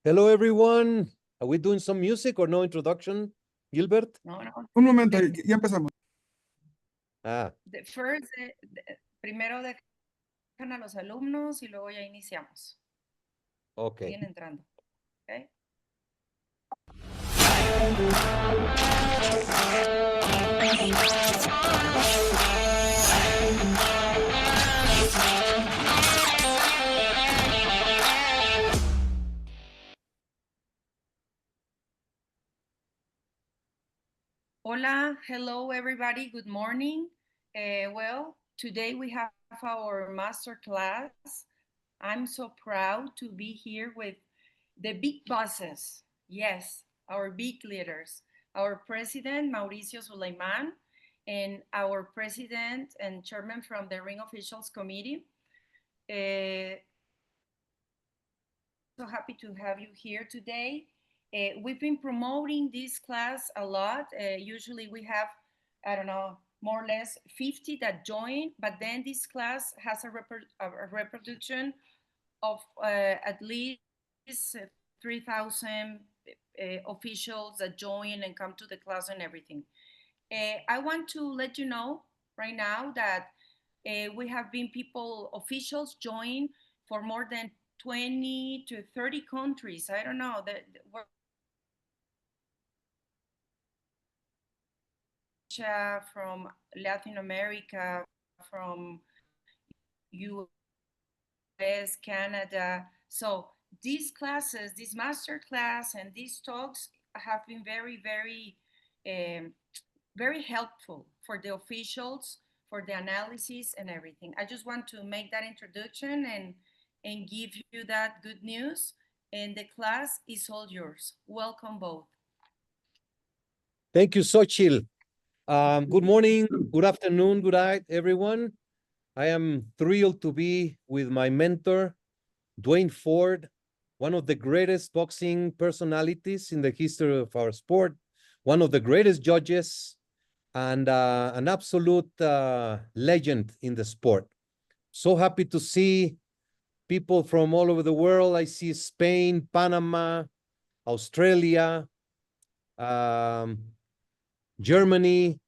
Hello, everyone. Are we doing some music or no introduction, Gilbert? No. Un momento, ya empezamos. Primero dejan a los alumnos y luego ya iniciamos. Ok. Siguen entrando. Okay. Hola, hello everybody, good morning. Well, today we have our master class. I'm so proud to be here with the big bosses. Yes, our big leaders. Our president, Mauricio Suleiman, and our president and chairman from the Ring Officials Committee. So happy to have you here today. We've been promoting this class a lot. Usually we have, I don't know, more or less 50 that join, but then this class has a reproduction of at least 3,000 officials that join and come to the class and everything. I want to let you know right now that we have been officials join for more than 20 to 30 countries. I don't know that from Latin America, from US, Canada. So these classes, this master class and these talks have been very, very helpful for the officials, for the analysis and everything. I just want to make that introduction and give you that good news. And the class is all yours. Welcome both. Thank you, Xochitl. Good morning, good afternoon, good night, everyone. I am thrilled to be with my mentor, Dwayne Ford, one of the greatest boxing personalities in the history of our sport, one of the greatest judges, and an absolute legend in the sport. So happy to see people from all over the world. I see Spain, Panama, Australia, Germany.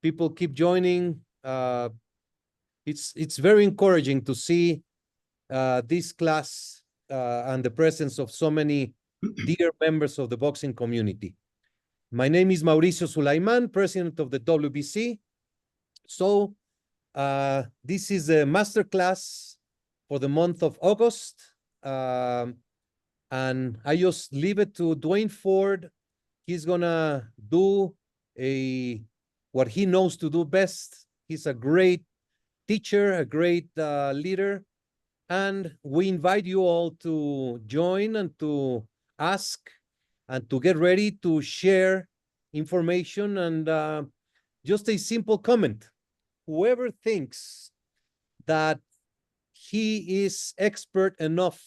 People keep joining. It's very encouraging to see this class and the presence of so many dear members of the boxing community. My name is Mauricio Suleiman, president of the WBC. So this is a master class for the month of August. And I just leave it to Dwayne Ford. He's gonna do what he knows to do best. He's a great teacher, a great leader. And we invite you all to join and to ask and to get ready to share information. And just a simple comment. Whoever thinks that he is expert enough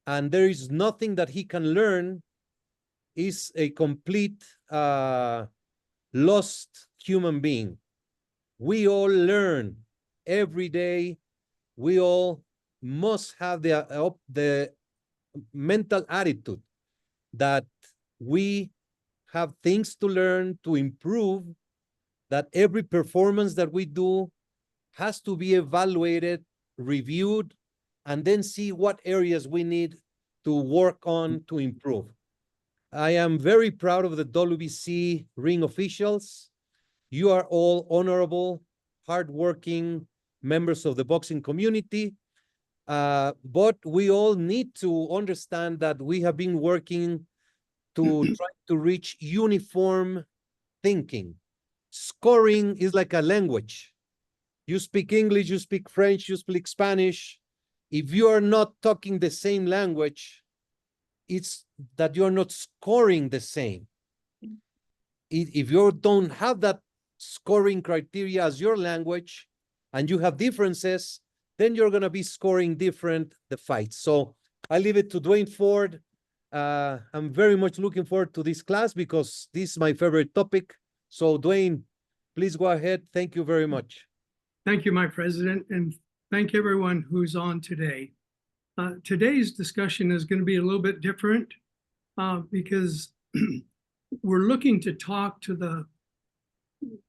and there is nothing that he can learn is a complete lost human being. We all learn every day. We all must have the mental attitude that we have things to learn, to improve, that every performance that we do has to be evaluated, reviewed, and then see what areas we need to work on to improve. I am very proud of the WBC ring officials. You are all honorable, hardworking members of the boxing community. But we all need to understand that we have been working to try to reach uniform thinking. Scoring is like a language. You speak English, you speak French, you speak Spanish. If you are not talking the same language, it's that you're not scoring the same. If you don't have that scoring criteria as your language and you have differences, then you're going to be scoring different the fights. So I leave it to Dwayne Ford. I'm very much looking forward to this class because this is my favorite topic. So Dwayne, please go ahead. Thank you very much. Thank you, my president, and thank everyone who's on today. Today's discussion is going to be a little bit different because we're looking to talk to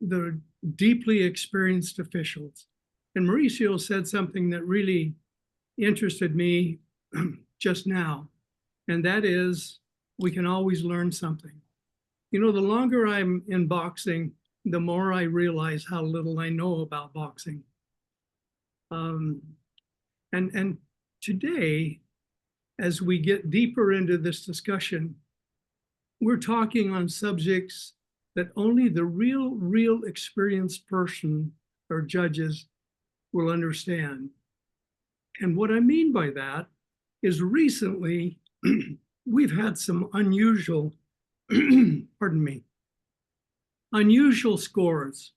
the deeply experienced officials. And Mauricio said something that really interested me just now, and that is we can always learn something. You know, the longer I'm in boxing, the more I realize how little I know about boxing. And today, as we get deeper into this discussion, we're talking on subjects that only the real experienced person or judges will understand. And what I mean by that is recently we've had some unusual, pardon me, unusual scores,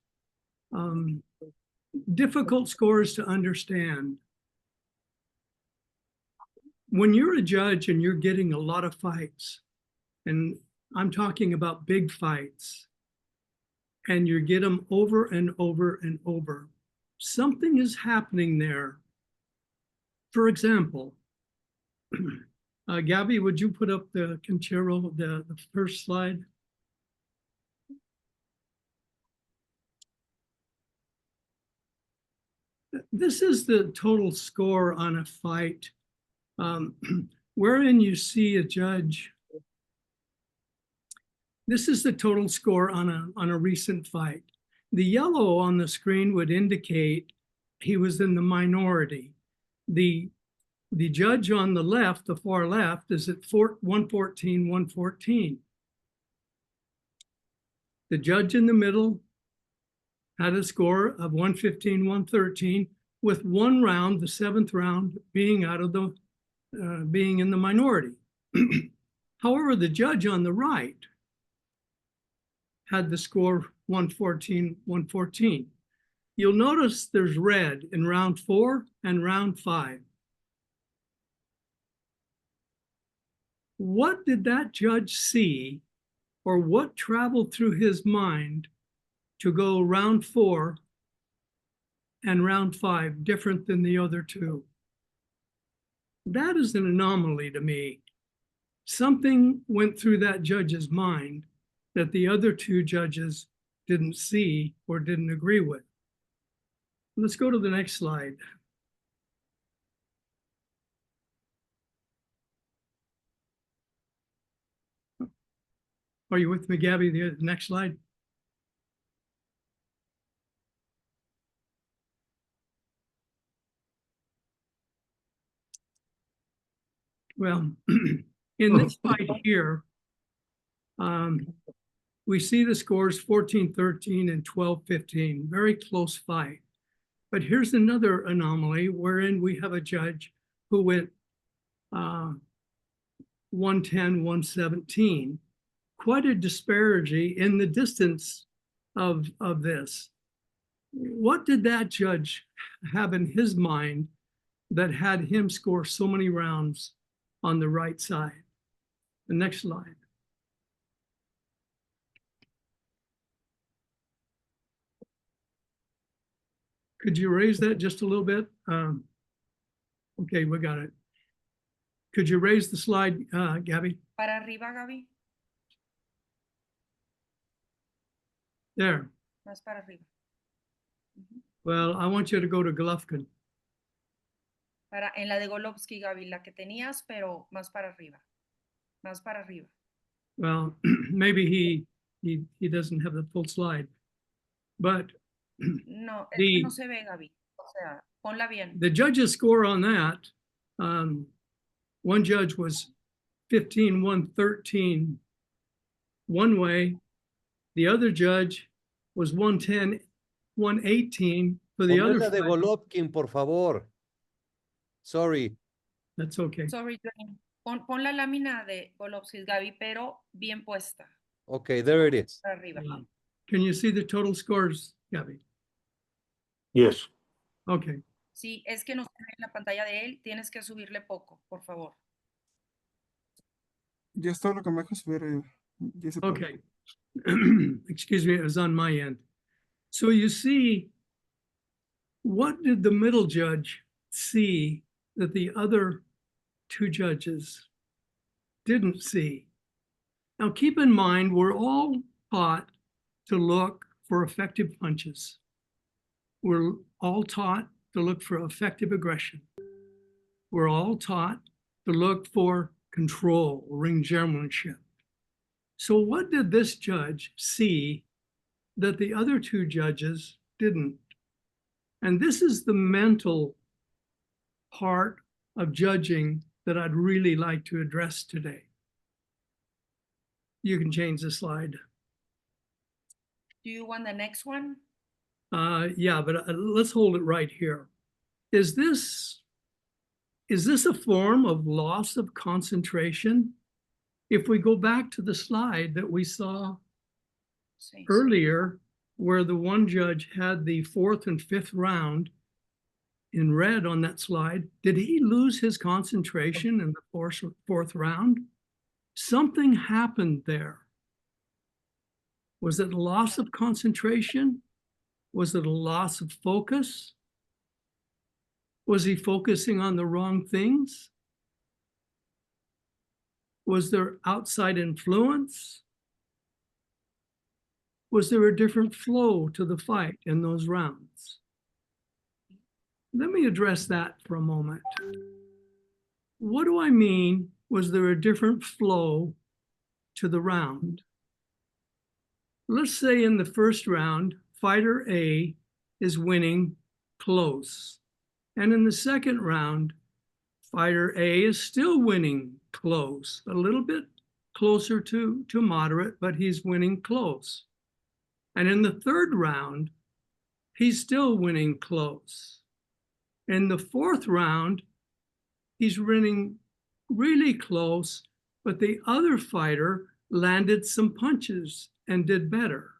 difficult scores to understand. When you're a judge and you're getting a lot of fights, and I'm talking about big fights, and you get them over and over and over, something is happening there. For example, Gabby, would you put up the Conchero, the first slide? This is the total score on a fight, wherein you see a judge. This is the total score on a recent fight. The yellow on the screen would indicate he was in the minority. The judge on the left, the far left, is at 114, 114. The judge in the middle had a score of 115, 113, with one round, the seventh round, being out of the being in the minority. However, the judge on the right had the score 114, 114. You'll notice there's red in round 4 and round 5. What did that judge see, or what traveled through his mind to go round 4 and round 5 different than the other two? That is an anomaly to me. Something went through that judge's mind that the other two judges didn't see or didn't agree with. Let's go to the next slide. Are you with me, Gabby? The next slide. Well, in this fight here, we see the scores 14-13 and 12-15, very close fight. But here's another anomaly wherein we have a judge who went 110, 117. Quite a disparity in the distance of this. What did that judge have in his mind that had him score so many rounds on the right side? The next slide. Could you raise that just a little bit? Okay, we got it. Could you raise the slide, Gabby? Para arriba, Gaby. There. Más para arriba. Well, I want you to go to Golovkin. En la de Golovsky, Gaby, la que tenías, pero más para arriba. Más para arriba. Well, maybe he doesn't have the full slide, but no, es que no se ve, Gaby. O sea, ponla bien. The judge's score on that, one judge was 15-113 one way. The other judge was 110-118 for the other side. de Golovkin, por favor. Sorry. That's okay. Sorry, pon la lámina de Golovsky, Gaby, pero bien puesta. Okay, there it is. Para arriba. Can you see the total scores, Gabby? Yes. Okay. Sí, es que no se ve en la pantalla de él. Tienes que subirle poco, por favor. Ya es todo lo que me dejo subir. Okay. Excuse me, it was on my end. So you see, what did the middle judge see that the other two judges didn't see. Now, keep in mind, we're all taught to look for effective punches. We're all taught to look for effective aggression. We're all taught to look for control, ring generalship. So what did this judge see that the other two judges didn't? And this is the mental part of judging that I'd really like to address today. You can change the slide. Do you want the next one? Yeah, but let's hold it right here. Is this a form of loss of concentration? If we go back to the slide that we saw earlier, where the one judge had the fourth and fifth round in red on that slide, did he lose his concentration in the fourth round? Something happened there. Was it a loss of concentration? Was it a loss of focus? Was he focusing on the wrong things? Was there outside influence? Was there a different flow to the fight in those rounds? Let me address that for a moment. What do I mean? Was there a different flow to the round? Let's say in the first round, fighter A is winning close. And in the second round, fighter A is still winning close, a little bit closer to moderate, but he's winning close. And in the third round, he's still winning close. In the fourth round, he's winning really close, but the other fighter landed some punches and did better.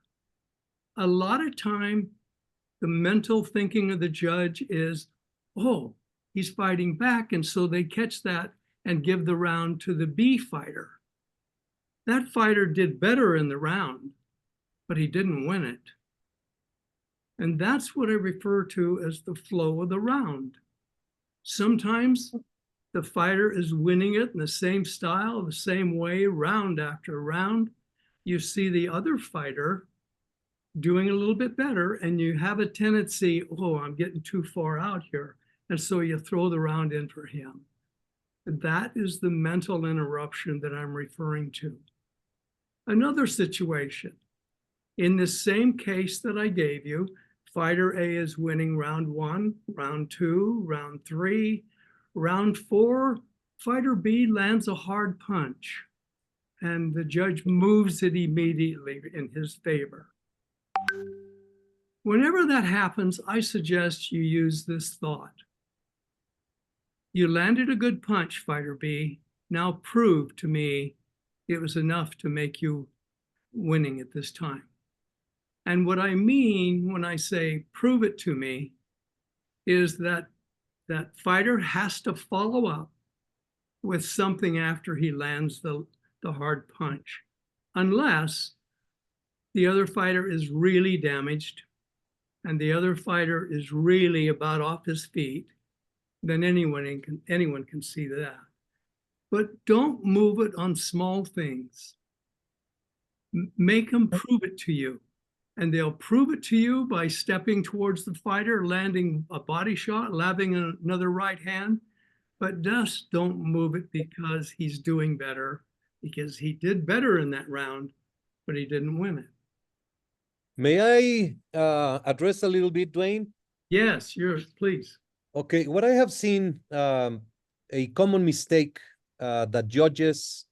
A lot of time, the mental thinking of the judge is, oh, he's fighting back, and so they catch that and give the round to the B fighter. That fighter did better in the round, but he didn't win it. And that's what I refer to as the flow of the round. Sometimes the fighter is winning it in the same style, the same way, round after round. You see the other fighter doing a little bit better, and you have a tendency, oh, I'm getting too far out here. And so you throw the round in for him. That is the mental interruption that I'm referring to. Another situation, in the same case that I gave you, fighter A is winning round 1, round 2, round 3, round 4, fighter B lands a hard punch, and the judge moves it immediately in his favor. Whenever that happens, I suggest you use this thought. You landed a good punch, fighter B. Now prove to me it was enough to make you winning at this time. And what I mean when I say prove it to me is that that fighter has to follow up with something after he lands the hard punch, unless the other fighter is really damaged and the other fighter is really about off his feet. Then anyone can see that. But don't move it on small things. Make them prove it to you. And they'll prove it to you by stepping towards the fighter, landing a body shot, landing another right hand. But just don't move it because he's doing better, because he did better in that round, but he didn't win it. May I address a little bit, Dwayne? Yes, yours, please. Okay, what I have seen, a common mistake that judges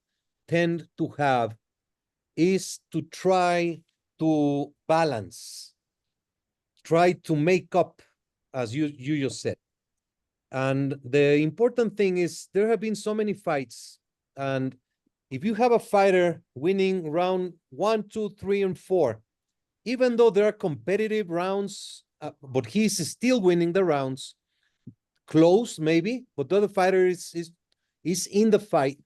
tend to have is to try to balance, try to make up, as you just said. And the important thing is there have been so many fights, and if you have a fighter winning round 1, 2, 3, and 4, even though there are competitive rounds, but he's still winning the rounds, close maybe, but the other fighter is in the fight.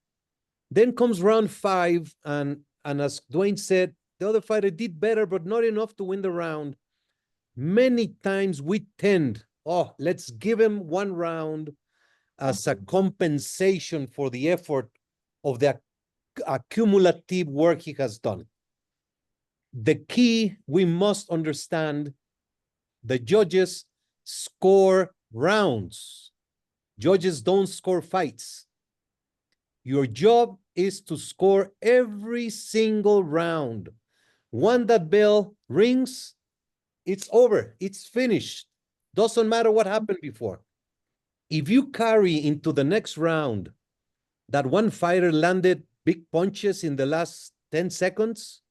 Then comes round 5, and as Dwayne said, the other fighter did better, but not enough to win the round. Many times we tend, oh, let's give him one round, as a compensation for the effort of the accumulative work he has done. The key, we must understand, the judges score rounds. Judges don't score fights. Your job is to score every single round. When that bell rings, it's over, it's finished. Doesn't matter what happened before. If you carry into the next round that one fighter landed big punches in the last 10 seconds,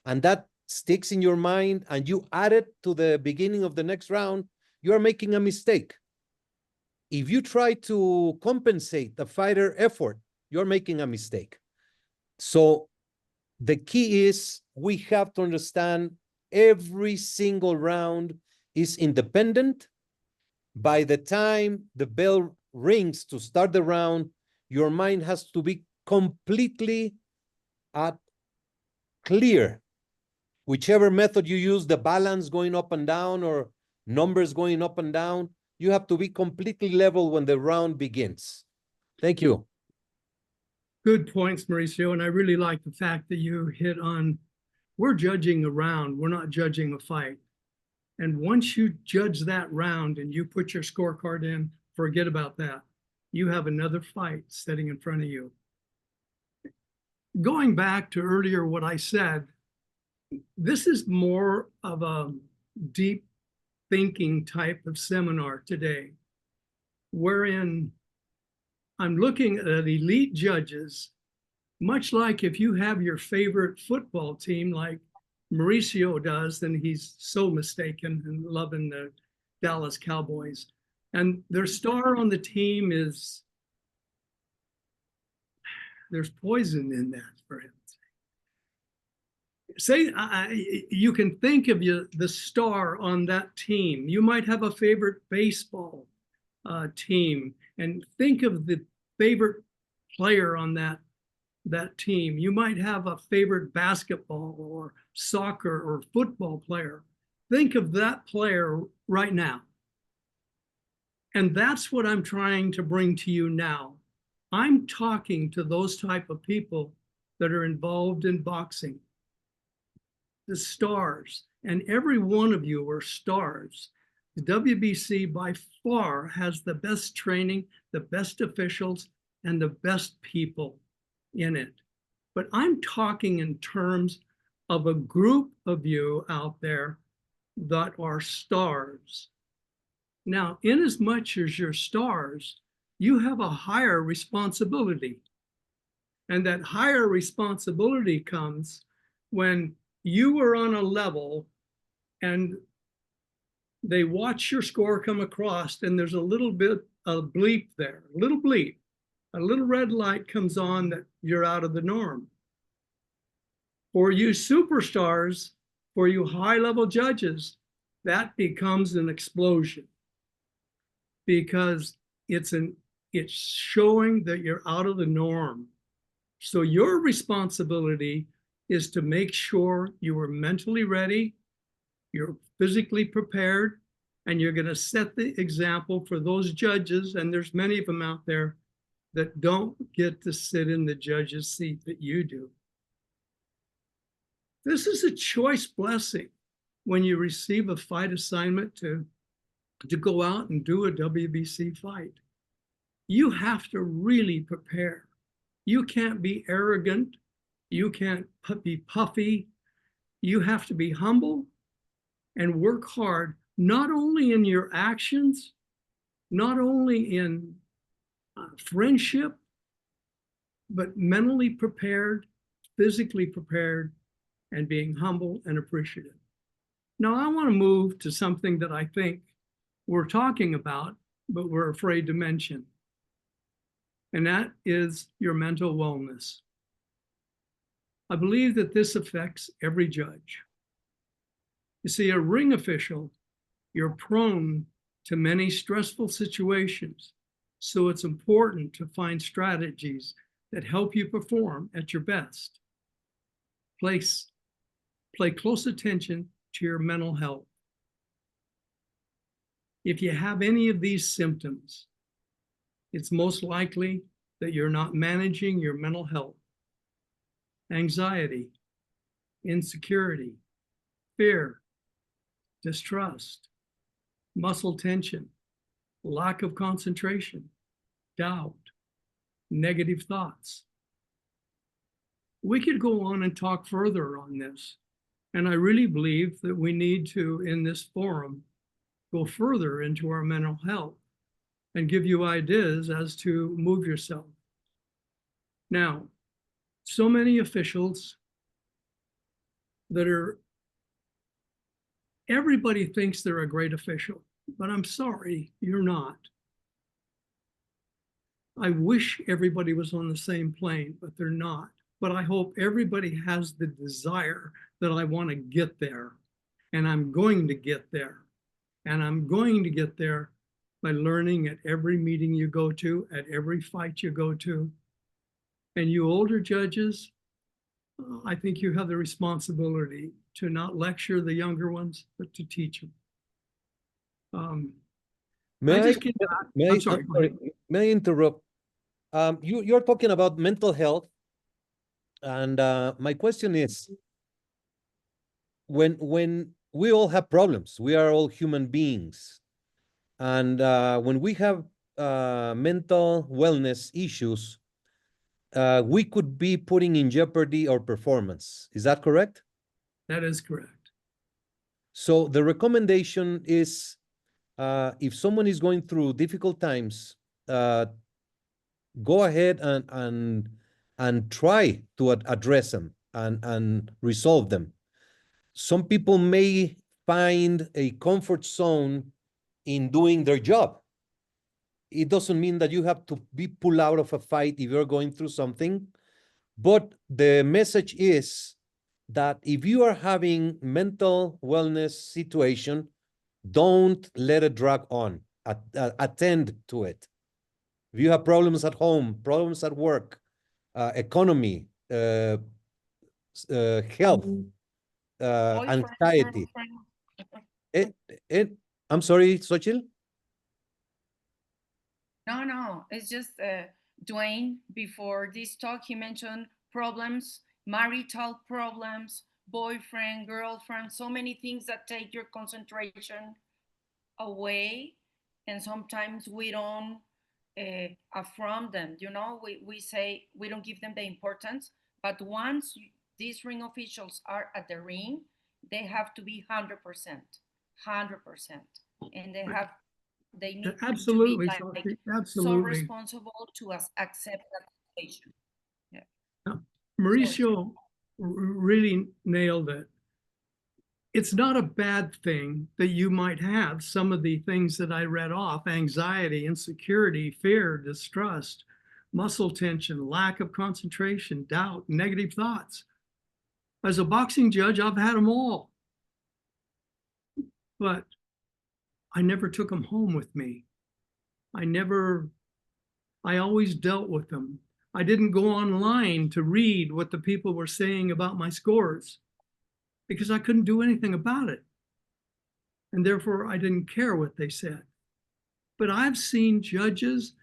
and that sticks in your mind, and you add it to the beginning of the next round, you're making a mistake. If you try to compensate the fighter effort, you're making a mistake. So the key is we have to understand every single round is independent. By the time the bell rings to start the round, your mind has to be completely clear. Whichever method you use, the balance going up and down or numbers going up and down, you have to be completely level when the round begins. Thank you. Good points, Mauricio. And I really like the fact that you hit on, we're judging a round, we're not judging a fight. And once you judge that round and you put your scorecard in, forget about that. You have another fight sitting in front of you. Going back to earlier what I said, this is more of a deep thinking type of seminar today, wherein I'm looking at elite judges, much like if you have your favorite football team like Mauricio does, then he's so mistaken and loving the Dallas Cowboys. And their star on the team is, there's poison in that for him. Say, you can think of the star on that team. You might have a favorite baseball team, and think of the favorite player on that team. You might have a favorite basketball or soccer or football player. Think of that player right now. And that's what I'm trying to bring to you now. I'm talking to those type of people that are involved in boxing, the stars, and every one of you are stars. The WBC by far has the best training, the best officials, and the best people in it. But I'm talking in terms of a group of you out there that are stars. Now, inasmuch as you're stars, you have a higher responsibility. And that higher responsibility comes when you are on a level and they watch your score come across and there's a little bit of bleep there, a little bleep, a little red light comes on that you're out of the norm. For you superstars, for you high-level judges, that becomes an explosion because it's showing that you're out of the norm. So your responsibility is to make sure you are mentally ready, you're physically prepared, and you're going to set the example for those judges, and there's many of them out there that don't get to sit in the judge's seat that you do. This is a choice blessing when you receive a fight assignment to go out and do a WBC fight. You have to really prepare. You can't be arrogant. You can't be puffy. You have to be humble and work hard, not only in your actions, not only in friendship, but mentally prepared, physically prepared, and being humble and appreciative. Now, I want to move to something that I think we're talking about, but we're afraid to mention. And that is your mental wellness. I believe that this affects every judge. You see, a ring official, you're prone to many stressful situations. So it's important to find strategies that help you perform at your best. Pay close attention to your mental health. If you have any of these symptoms, it's most likely that you're not managing your mental health, anxiety, insecurity, fear, distrust, muscle tension, lack of concentration, doubt, negative thoughts. We could go on and talk further on this. And I really believe that we need to, in this forum, go further into our mental health and give you ideas as to move yourself. Now, so many officials that are, everybody thinks they're a great official, but I'm sorry, you're not. I wish everybody was on the same plane, but they're not. But I hope everybody has the desire that I want to get there, and I'm going to get there. And I'm going to get there by learning at every meeting you go to, at every fight you go to. And you older judges, I think you have the responsibility to not lecture the younger ones, but to teach them. May I, just get back. may, I'm I- sorry, I'm go ahead. sorry, may I interrupt? You're talking about mental health. And my question is, when we all have problems, we are all human beings. And when we have mental wellness issues, we could be putting in jeopardy our performance. Is that correct? That is correct. So the recommendation is, if someone is going through difficult times, go ahead and try to address them and resolve them. Some people may find a comfort zone in doing their job. It doesn't mean that you have to be pulled out of a fight if you're going through something. But the message is that if you are having mental wellness situation, don't let it drag on. Attend to it. If you have problems at home, problems at work, economy, health, Boyfriend, anxiety. girlfriend. I'm sorry, Xochitl? No, it's just Dwayne, before this talk, he mentioned problems, marital problems, boyfriend, girlfriend, so many things that take your concentration away. And sometimes we don't affirm them, we say we don't give them the importance. But once these ring officials are at the ring, they have to be 100%, 100%. And they need Absolutely, to be like so absolutely. responsible to accept that situation. Yeah. Mauricio really nailed it. It's not a bad thing that you might have some of the things that I read off: anxiety, insecurity, fear, distrust, muscle tension, lack of concentration, doubt, negative thoughts. As a boxing judge, I've had them all. But I never took them home with me. I always dealt with them. I didn't go online to read what the people were saying about my scores because I couldn't do anything about it. And therefore, I didn't care what they said. But I've seen judges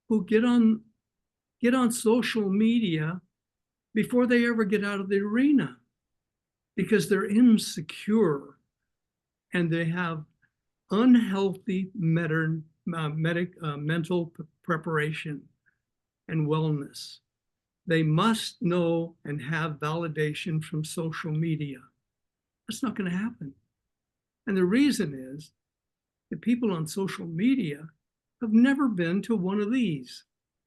who get on social media before they ever get out of the arena because they're insecure and they have unhealthy mental preparation and wellness. They must know and have validation from social media. That's not going to happen. And the reason is that people on social media have never been to one of these,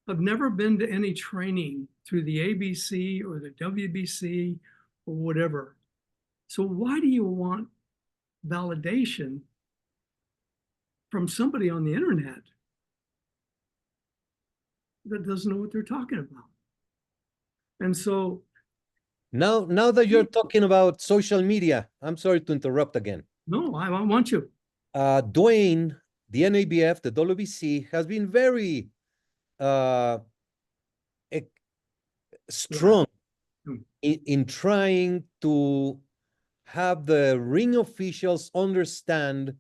have never been to any training through the ABC or the WBC or whatever. So why do you want validation from somebody on the internet that doesn't know what they're talking about? And so now that you're talking about social media, I'm sorry to interrupt again. no, I want you. Dwayne, the NABF, the WBC, has been very strong in trying to have the ring officials understand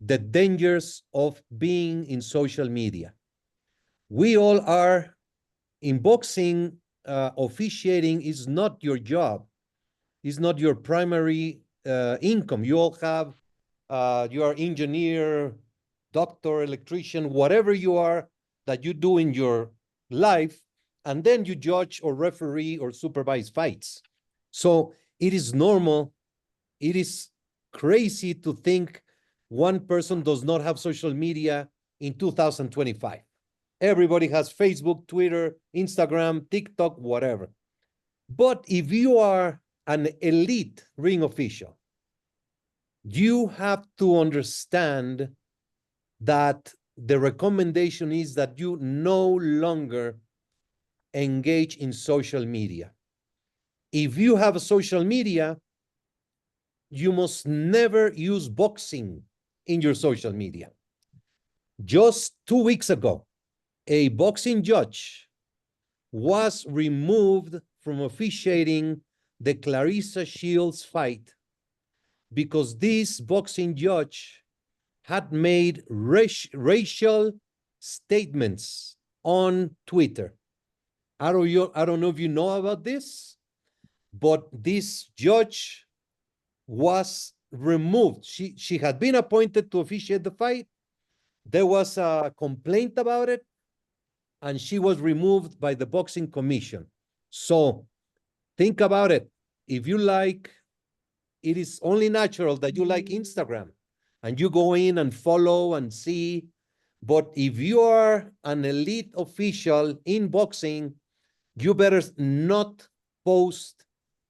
the dangers of being in social media. We all are in boxing. Officiating is not your job. It's not your primary income. You all have, you are engineer, doctor, electrician, whatever you are that you do in your life, and then you judge or referee or supervise fights. So it is normal. It is crazy to think one person does not have social media in 2025. Everybody has Facebook, Twitter, Instagram, TikTok, whatever. But if you are an elite ring official, you have to understand that the recommendation is that you no longer engage in social media. If you have a social media, you must never use boxing in your social media. Just 2 weeks ago, a boxing judge was removed from officiating the Clarissa Shields fight because this boxing judge had made racial statements on Twitter. I don't know if you know about this, but this judge was removed. She had been appointed to officiate the fight. There was a complaint about it, and she was removed by the boxing commission. So think about it. If you like, it is only natural that you like Instagram and you go in and follow and see. But if you are an elite official in boxing, you better not post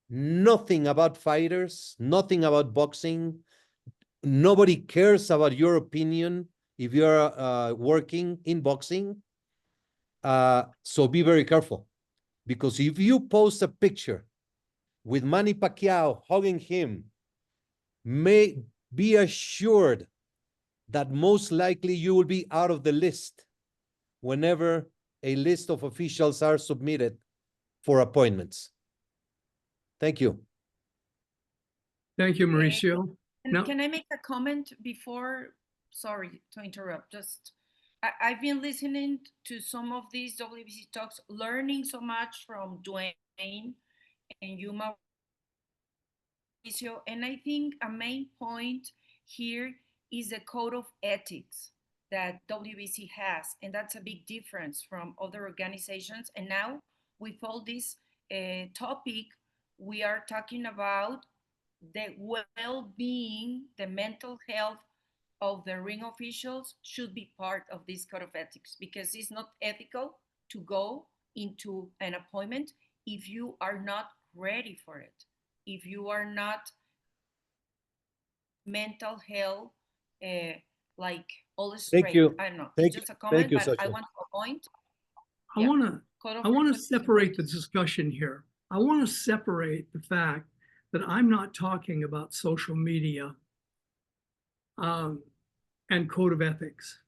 nothing about fighters, nothing about boxing. Nobody cares about your opinion if you're working in boxing. So be very careful, because if you post a picture with Manny Pacquiao hugging him, may be assured that most likely you will be out of the list whenever a list of officials are submitted for appointments. Thank you. Thank you, Mauricio. And Now- can I make a comment before? Sorry to interrupt. Just I've been listening to some of these WBC talks, learning so much from Dwayne and you, Mauricio. And I think a main point here is the code of ethics that WBC has, and that's a big difference from other organizations. And now, with all this topic, we are talking about the well-being, the mental health of the ring officials should be part of this code of ethics, because it's not ethical to go into an appointment if you are not ready for it, if you are not mental health like all straight. Thank you. I don't know. Thank It's just you. a comment, Thank you, but I Sasha. want to point. I Yeah. want to Code of I want to ethics is separate the important. discussion here. I want to separate the fact that I'm not talking about social media and code of ethics.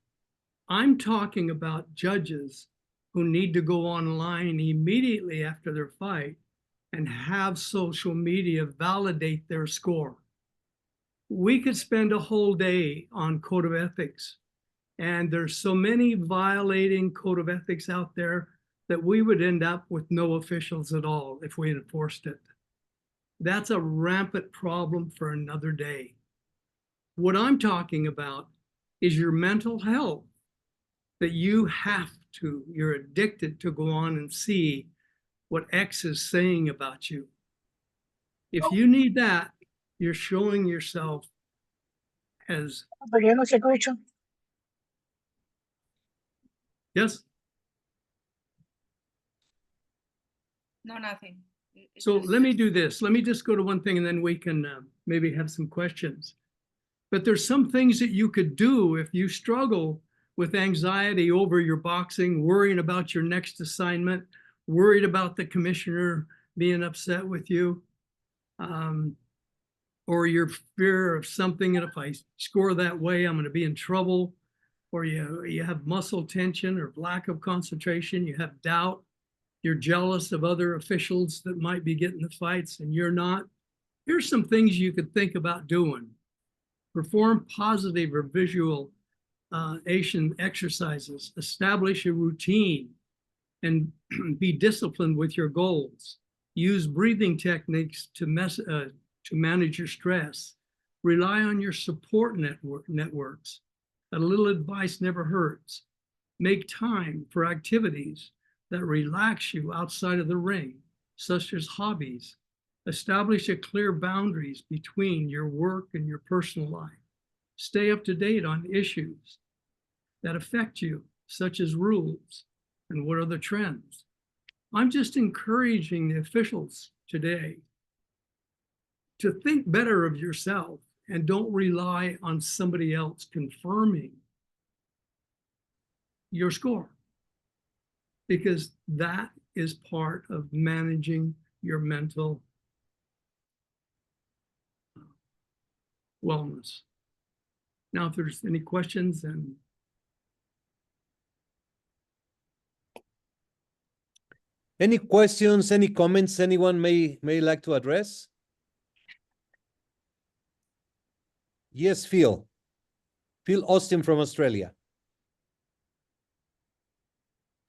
I'm talking about judges who need to go online immediately after their fight and have social media validate their score. We could spend a whole day on code of ethics, and there's so many violating code of ethics out there that we would end up with no officials at all if we enforced it. That's a rampant problem for another day. What I'm talking about is your mental health, that you're addicted to go on and see what X is saying about you. If you need that, you're showing yourself as, yes? No, nothing. It's So just- let me do this. Let me just go to one thing and then we can maybe have some questions. But there's some things that you could do if you struggle with anxiety over your boxing, worrying about your next assignment, worried about the commissioner being upset with you, or your fear of something, and if I score that way, I'm going to be in trouble, or you have muscle tension or lack of concentration, you have doubt, you're jealous of other officials that might be getting the fights and you're not. Here's some things you could think about doing. Perform positive or visual Asian exercises. Establish a routine and be disciplined with your goals. Use breathing techniques to manage your stress. Rely on your support networks. A little advice never hurts. Make time for activities that relax you outside of the ring, such as hobbies. Establish a clear boundaries between your work and your personal life. Stay up to date on issues that affect you, such as rules and what are the trends. I'm just encouraging the officials today to think better of yourself and don't rely on somebody else confirming your score, because that is part of managing your mental wellness. Now, if there's any questions, and Any questions, any comments anyone may like to address? Yes, Phil. Phil Austin from Australia.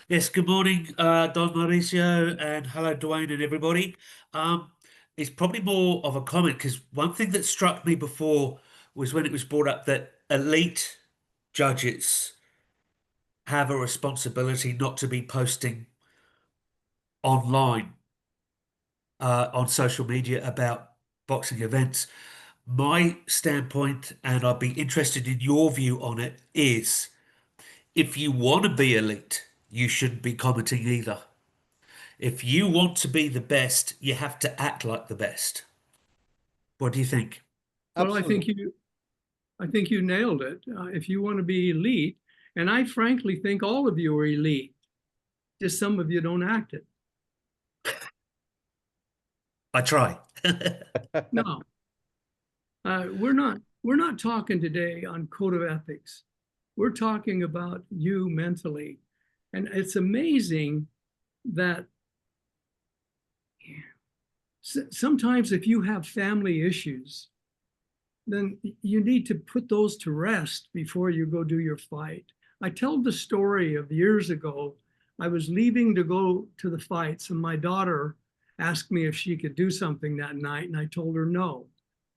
Yes, good morning, Don Mauricio, and hello, Dwayne and everybody. It's probably more of a comment because one thing that struck me before was when it was brought up that elite judges have a responsibility not to be posting online, on social media about boxing events. My standpoint, and I'd be interested in your view on it, is if you want to be elite, you shouldn't be commenting either. If you want to be the best, you have to act like the best. What do you think? well, I think Absolutely. you nailed it. If you want to be elite, and I frankly think all of you are elite, just some of you don't act it. I try. No, we're not talking today on code of ethics. We're talking about you mentally. And it's amazing that sometimes if you have family issues, then you need to put those to rest before you go do your fight. I tell the story of years ago. I was leaving to go to the fights, and my daughter asked me if she could do something that night, and I told her no.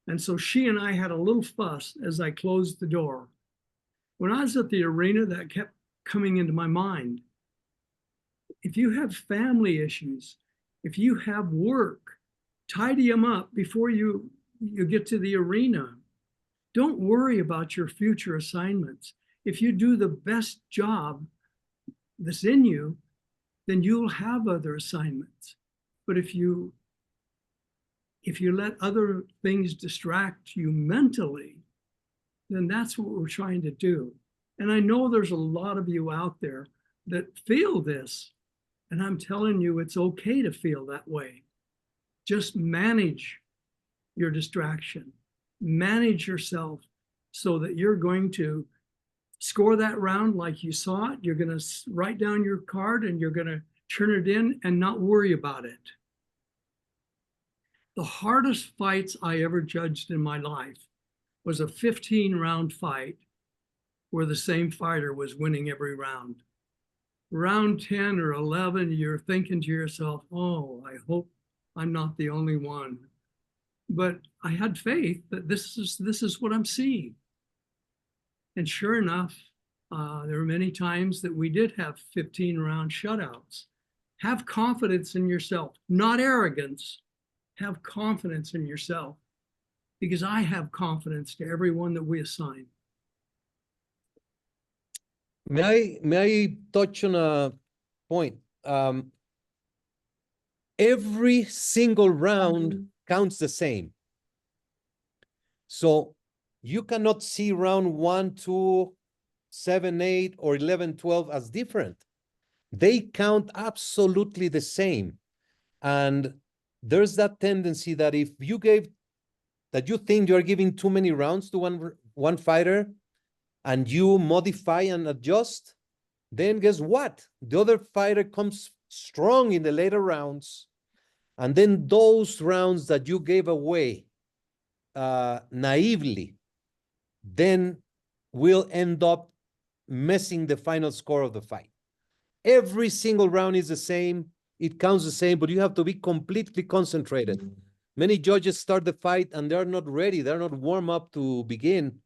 And so she and I had a little fuss as I closed the door. When I was at the arena, that kept coming into my mind. If you have family issues, if you have work, tidy them up before you get to the arena. Don't worry about your future assignments. If you do the best job that's in you, then you'll have other assignments. But if you let other things distract you mentally, then that's what we're trying to do. And I know there's a lot of you out there that feel this, and I'm telling you, it's okay to feel that way. Just manage your distraction, manage yourself so that you're going to score that round like you saw it. You're going to write down your card and you're going to turn it in and not worry about it. The hardest fights I ever judged in my life was a 15-round fight where the same fighter was winning every round. Round 10 or 11, you're thinking to yourself, oh, I hope I'm not the only one. But I had faith that this is what I'm seeing. And sure enough, there were many times that we did have 15-round shutouts. Have confidence in yourself, not arrogance. Have confidence in yourself, because I have confidence to everyone that we assign. May I touch on a point? Every single round counts the same. So you cannot see round 1, 2, 7, 8, or 11, 12 as different. They count absolutely the same. And there's that tendency that if you think you're giving too many rounds to one fighter, and you modify and adjust, then guess what? The other fighter comes strong in the later rounds, and then those rounds that you gave away naively, then will end up messing the final score of the fight. Every single round is the same. It counts the same, but you have to be completely concentrated. Many judges start the fight and they're not ready. They're not warm up to begin.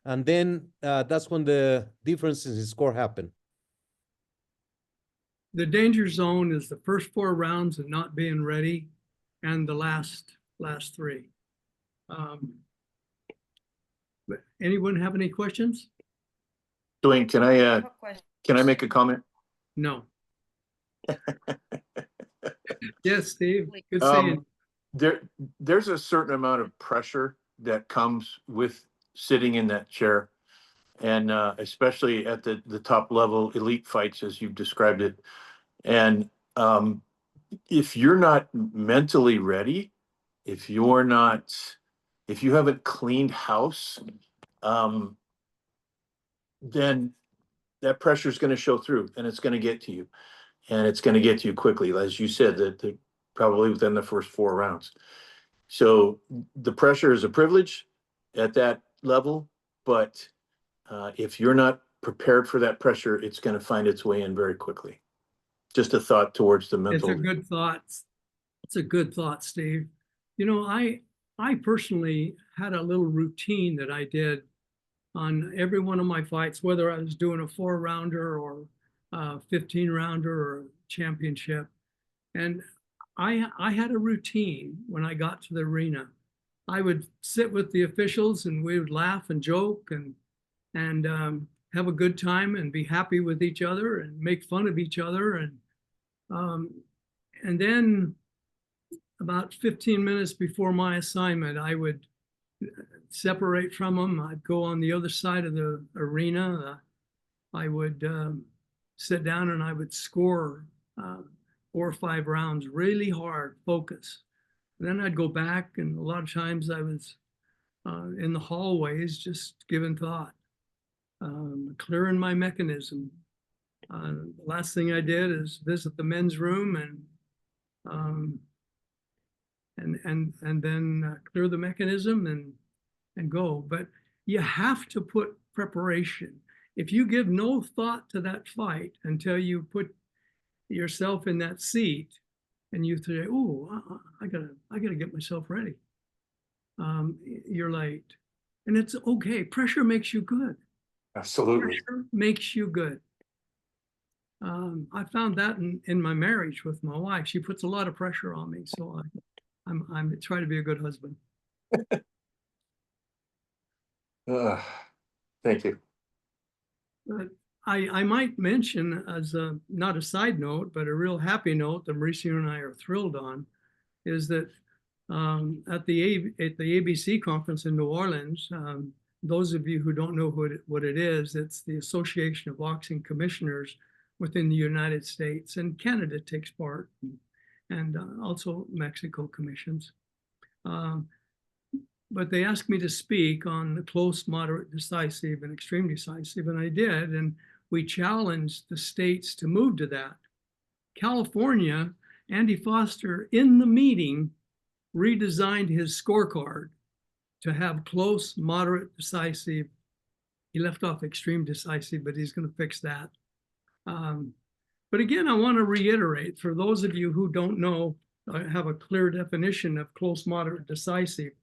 And then that's when the differences in score happen. The danger zone is the first 4 rounds and not being ready, and the last 3. But anyone have any questions? Dwayne, can I make a comment? No. Yes, Steve. Good seeing you. There's a certain amount of pressure that comes with sitting in that chair, and especially at the top level elite fights, as you've described it. And if you're not mentally ready, if you haven't cleaned house, then that pressure is going to show through, and it's going to get to you, and it's going to get to you quickly, as you said, that probably within the first 4 rounds. So the pressure is a privilege at that level, but if you're not prepared for that pressure, it's going to find its way in very quickly. Just a thought towards the mental. It's a good thought. It's a good thought, Steve. You know, I personally had a little routine that I did on every one of my fights, whether I was doing a 4-rounder or a 15-rounder or a championship. And I had a routine when I got to the arena. I would sit with the officials and we would laugh and joke and have a good time and be happy with each other and make fun of each other. And then about 15 minutes before my assignment, I would separate from them. I'd go on the other side of the arena. I would sit down and I would score 4 or 5 rounds really hard, focus. And then I'd go back, and a lot of times I was in the hallways just giving thought, clearing my mechanism. The last thing I did is visit the men's room and then clear the mechanism and go. But you have to put preparation. If you give no thought to that fight until you put yourself in that seat and you say, "Oh, I gotta get myself ready," you're late. And it's okay. Pressure makes you good. Absolutely. Pressure makes you good. I found that in my marriage with my wife. She puts a lot of pressure on me, so I'm trying to be a good husband. Thank you. But I might mention, as not a side note, but a real happy note that Mauricio and I are thrilled on, is that at the ABC conference in New Orleans, those of you who don't know what it is, it's the Association of Boxing Commissioners within the United States, and Canada takes part, and also Mexico commissions. But they asked me to speak on the close, moderate, decisive, and extreme decisive, and I did, and we challenged the states to move to that. California, Andy Foster, in the meeting, redesigned his scorecard to have close, moderate, decisive. He left off extreme decisive, but he's going to fix that. But again, I want to reiterate, for those of you who don't know, have a clear definition of close, moderate, decisive.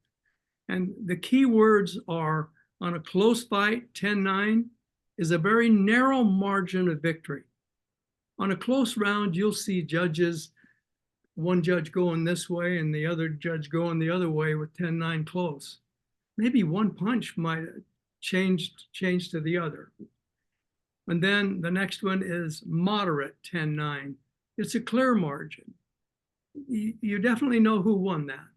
And the key words are, on a close fight, 10-9 is a very narrow margin of victory. On a close round, you'll see judges, one judge going this way and the other judge going the other way with 10-9 close. Maybe one punch might change to the other. And then the next one is moderate 10-9. It's a clear margin. You definitely know who won that.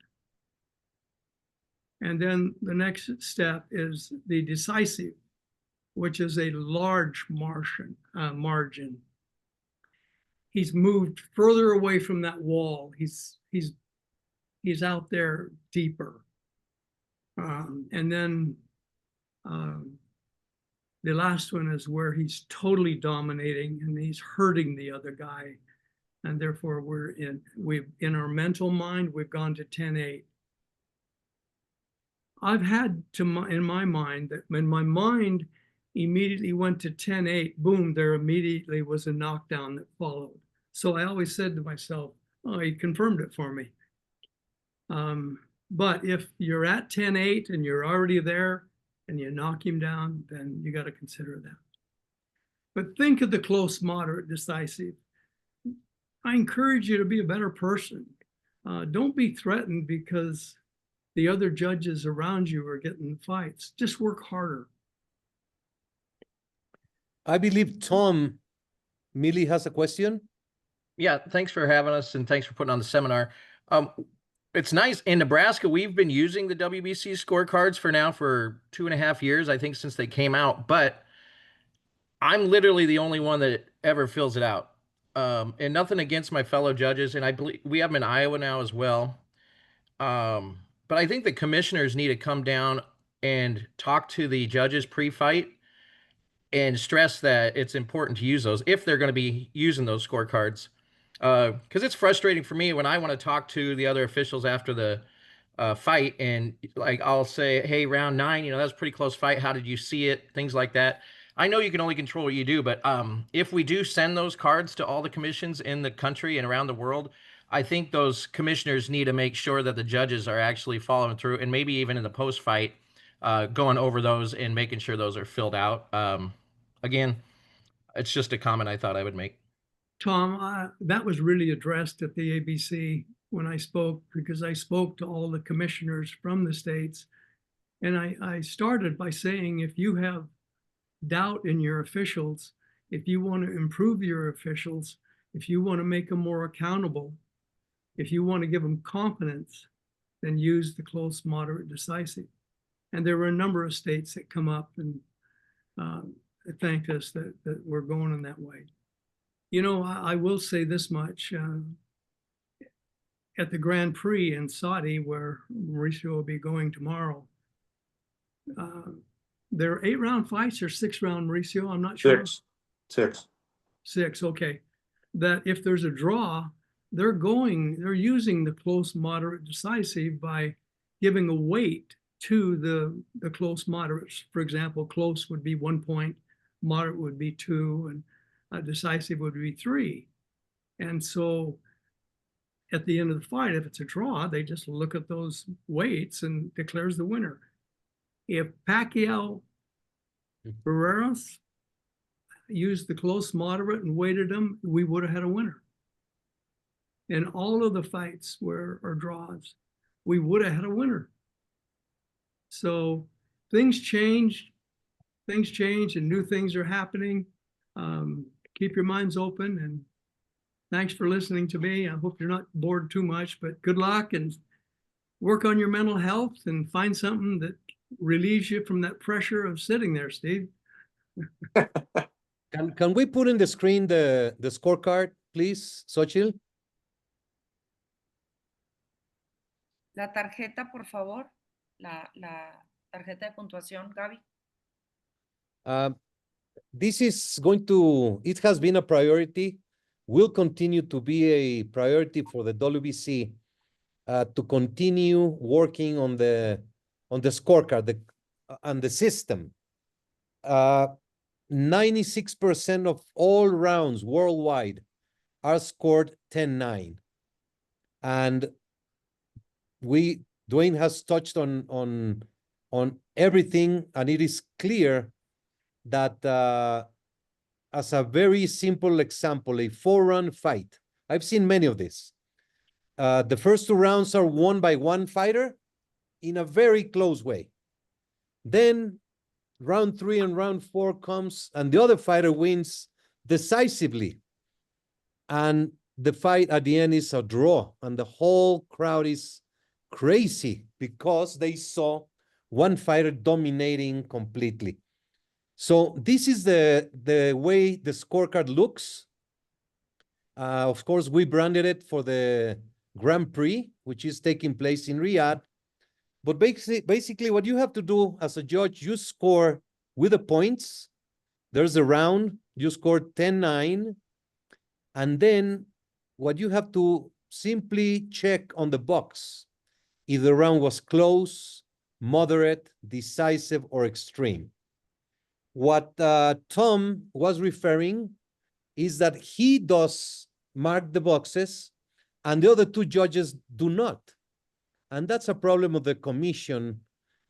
And then the next step is the decisive, which is a large margin. He's moved further away from that wall. He's out there deeper. And then the last one is where he's totally dominating and he's hurting the other guy. And therefore in our mental mind, we've gone to 10-8. I've had in my mind immediately went to 10-8, boom, there immediately was a knockdown that followed. So I always said to myself, oh, he confirmed it for me. But if you're at 10-8 and you're already there and you knock him down, then you got to consider that. But think of the close, moderate, decisive. I encourage you to be a better person. Don't be threatened because the other judges around you are getting in fights. Just work harder. I believe Tom Millie has a question. Yeah, thanks for having us and thanks for putting on the seminar. It's nice. In Nebraska, we've been using the WBC scorecards for 2.5 years, I think, since they came out, but I'm literally the only one that ever fills it out. And nothing against my fellow judges, and I believe we have them in Iowa now as well. But I think the commissioners need to come down and talk to the judges pre-fight and stress that it's important to use those if they're going to be using those scorecards. Because it's frustrating for me when I want to talk to the other officials after the fight, and like I'll say, hey, round 9, that was a pretty close fight. How did you see it? Things like that. I know you can only control what you do, but if we do send those cards to all the commissions in the country and around the world, I think those commissioners need to make sure that the judges are actually following through, and maybe even in the post-fight, going over those and making sure those are filled out. Again, it's just a comment I thought I would make. Tom, that was really addressed at the ABC when I spoke, because I spoke to all the commissioners from the states. And I started by saying, if you have doubt in your officials, if you want to improve your officials, if you want to make them more accountable, if you want to give them confidence, then use the close, moderate, decisive. And there were a number of states that come up and thanked us that we're going in that way. I will say this much. At the Grand Prix in Saudi, where Mauricio will be going tomorrow, there are 8-round fights or 6-round, Mauricio? I'm not sure. Six, okay. That if there's a draw, they're using the close, moderate, decisive by giving a weight to the close moderates. For example, close would be 1 point, moderate would be 2, and decisive would be 3. And so at the end of the fight, if it's a draw, they just look at those weights and declares the winner. If Pacquiao Barreras used the close, moderate, and weighted them, we would have had a winner. And all of the fights are draws, we would have had a winner. So things change, and new things are happening. Keep your minds open, and thanks for listening to me. I hope you're not bored too much, but good luck, and work on your mental health and find something that relieves you from that pressure of sitting there, Steve. Can we put in the screen the scorecard, please, Xochitl? La tarjeta, por favor. La tarjeta de puntuación, Gaby. This is it has been a priority, will continue to be a priority for the WBC to continue working on the scorecard and the system. 96% of all rounds worldwide are scored 10-9. And Dwayne has touched on everything, and it is clear that as a very simple example, a 4-round fight, I've seen many of this. The first 2 rounds are won by one fighter in a very close way. Then round 3 and round 4 comes, and the other fighter wins decisively. And the fight at the end is a draw, and the whole crowd is crazy because they saw one fighter dominating completely. So this is the way the scorecard looks. Of course, we branded it for the Grand Prix, which is taking place in Riyadh. But basically what you have to do as a judge, you score with the points. There's a round, you score 10-9. And then what you have to simply check on the box, if the round was close, moderate, decisive, or extreme. What Tom was referring is that he does mark the boxes and the other two judges do not. And that's a problem of the commission,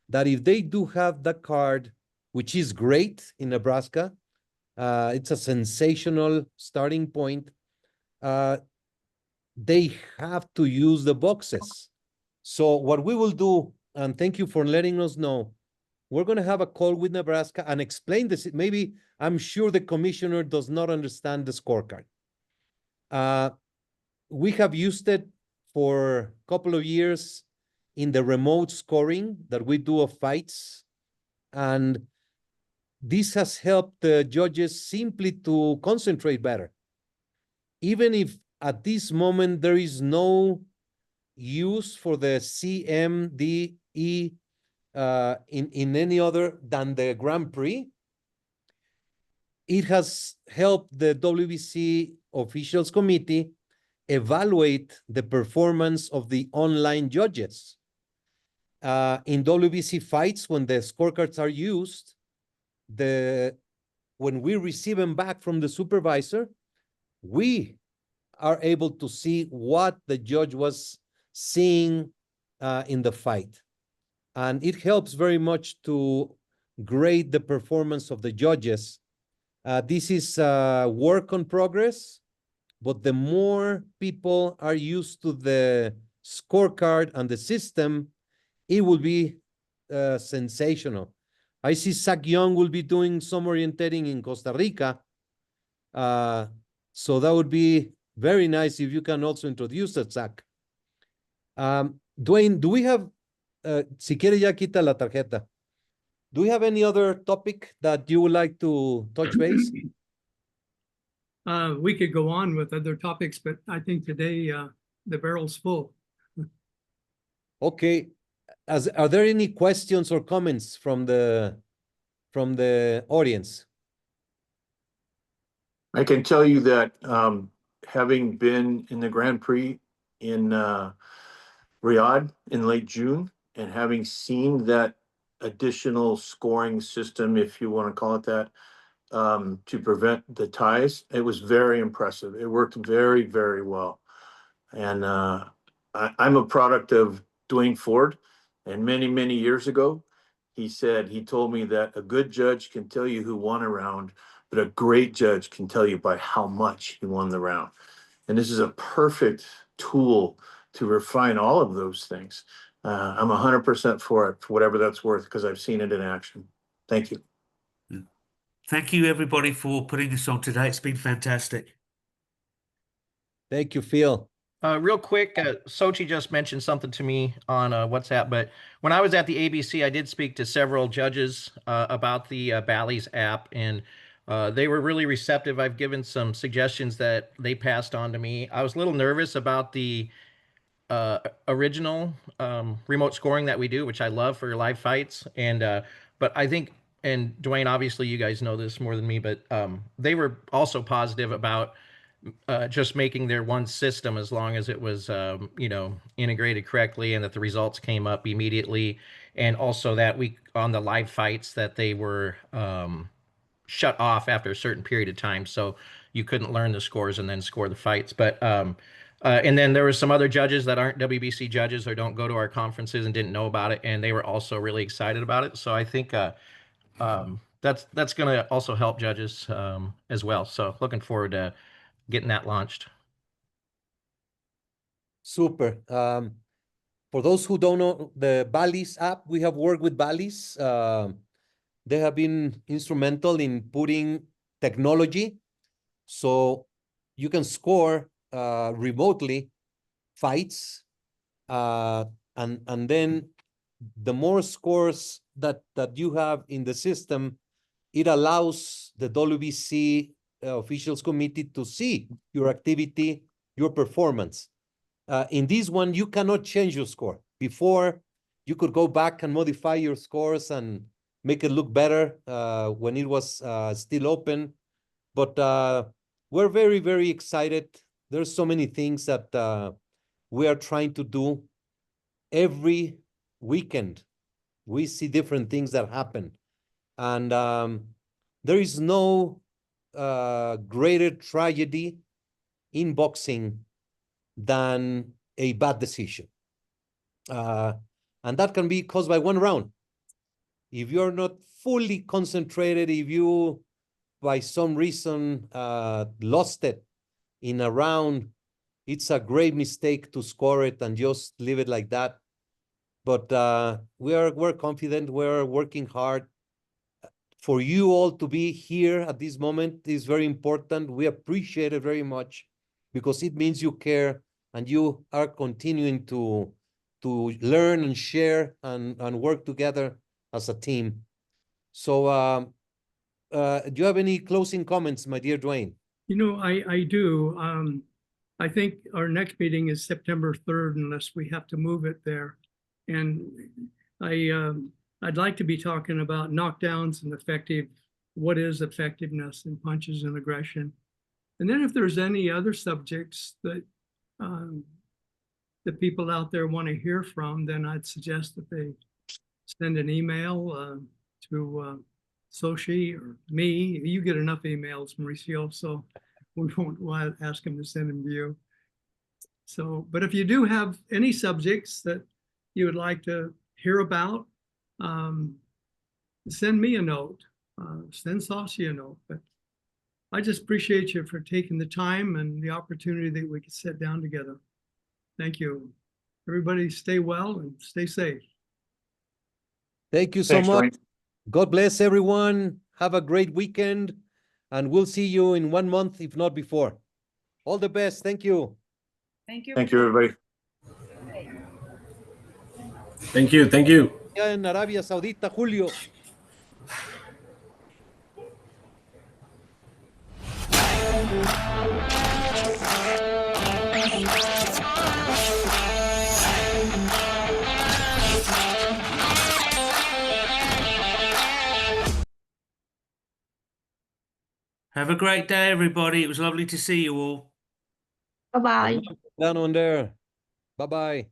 that if they do have the card, which is great in Nebraska, it's a sensational starting point, they have to use the boxes. So what we will do, and thank you for letting us know, we're going to have a call with Nebraska and explain this. Maybe I'm sure the commissioner does not understand the scorecard. We have used it for a couple of years in the remote scoring that we do of fights. And this has helped the judges simply to concentrate better. Even if at this moment there is no use for the CMDE in any other than the Grand Prix, it has helped the WBC officials committee evaluate the performance of the online judges. In WBC fights, when the scorecards are used, when we receive them back from the supervisor, we are able to see what the judge was seeing in the fight. And it helps very much to grade the performance of the judges. This is work in progress, but the more people are used to the scorecard and the system, it will be sensational. I see Zach Young will be doing some orienteering in Costa Rica. So that would be very nice if you can also introduce that, Zach. Dwayne, do we have, si quiere ya quita la tarjeta. Do we have any other topic that you would like to touch base? We could go on with other topics, but I think today the barrel's full. Okay. Are there any questions or comments from the audience? I can tell you that having been in the Grand Prix in Riyadh in late June and having seen that additional scoring system, if you want to call it that, to prevent the ties, it was very impressive. It worked very, very well. And I'm a product of Dwayne Ford. And many, many years ago, he told me that a good judge can tell you who won a round, but a great judge can tell you by how much he won the round. And this is a perfect tool to refine all of those things. I'm 100% for it, for whatever that's worth, because I've seen it in action. Thank you. Thank you, everybody, for putting this on today. It's been fantastic. Thank you, Phil. Real quick, Sochi just mentioned something to me on WhatsApp, but when I was at the ABC, I did speak to several judges about the Bally's app, and they were really receptive. I've given some suggestions that they passed on to me. I was a little nervous about the original remote scoring that we do, which I love for live fights, and but I think, and Dwayne, obviously you guys know this more than me, but they were also positive about just making their one system as long as it was, integrated correctly and that the results came up immediately. And also that we, on the live fights, that they were shut off after a certain period of time. So you couldn't learn the scores and then score the fights. But, and then there were some other judges that aren't WBC judges or don't go to our conferences and didn't know about it. And they were also really excited about it. So I think that's going to also help judges as well. So looking forward to getting that launched. Super. For those who don't know the Bally's app, we have worked with Bally's. They have been instrumental in putting technology so you can score remotely fights, and then the more scores that you have in the system, it allows the WBC officials committee to see your activity, your performance. In this one, you cannot change your score. Before, you could go back and modify your scores and make it look better when it was still open. But we're very, very excited. There's so many things that we are trying to do. Every weekend, we see different things that happen. And there is no greater tragedy in boxing than a bad decision. And that can be caused by one round. If you're not fully concentrated, if you, by some reason, lost it in a round, it's a great mistake to score it and just leave it like that. But we're confident, we're working hard. For you all to be here at this moment is very important. We appreciate it very much because it means you care and you are continuing to learn and share and work together as a team. So do you have any closing comments, my dear Dwayne? You know, I do. I think our next meeting is September 3rd, unless we have to move it there. And I'd like to be talking about knockdowns and what is effectiveness in punches and aggression. And then if there's any other subjects that the people out there want to hear from, then I'd suggest that they send an email to Soshi or me. You get enough emails, Mauricio, so we won't ask them to send them to you. So, but if you do have any subjects that you would like to hear about, send me a note, send Soshi a note. But I just appreciate you for taking the time and the opportunity that we could sit down together. Thank you. Everybody stay well and stay safe. Thank you so Thanks, much. Dwayne. God bless everyone. Have a great weekend. And we'll see you in 1 month, if not before. All the best. Thank you. Thank you. Thank you, everybody. Thank you. Thank you. En Arabia Saudita, Julio. Have a great day, everybody. It was lovely to see you all. Bye-bye. Down on there. Bye-bye.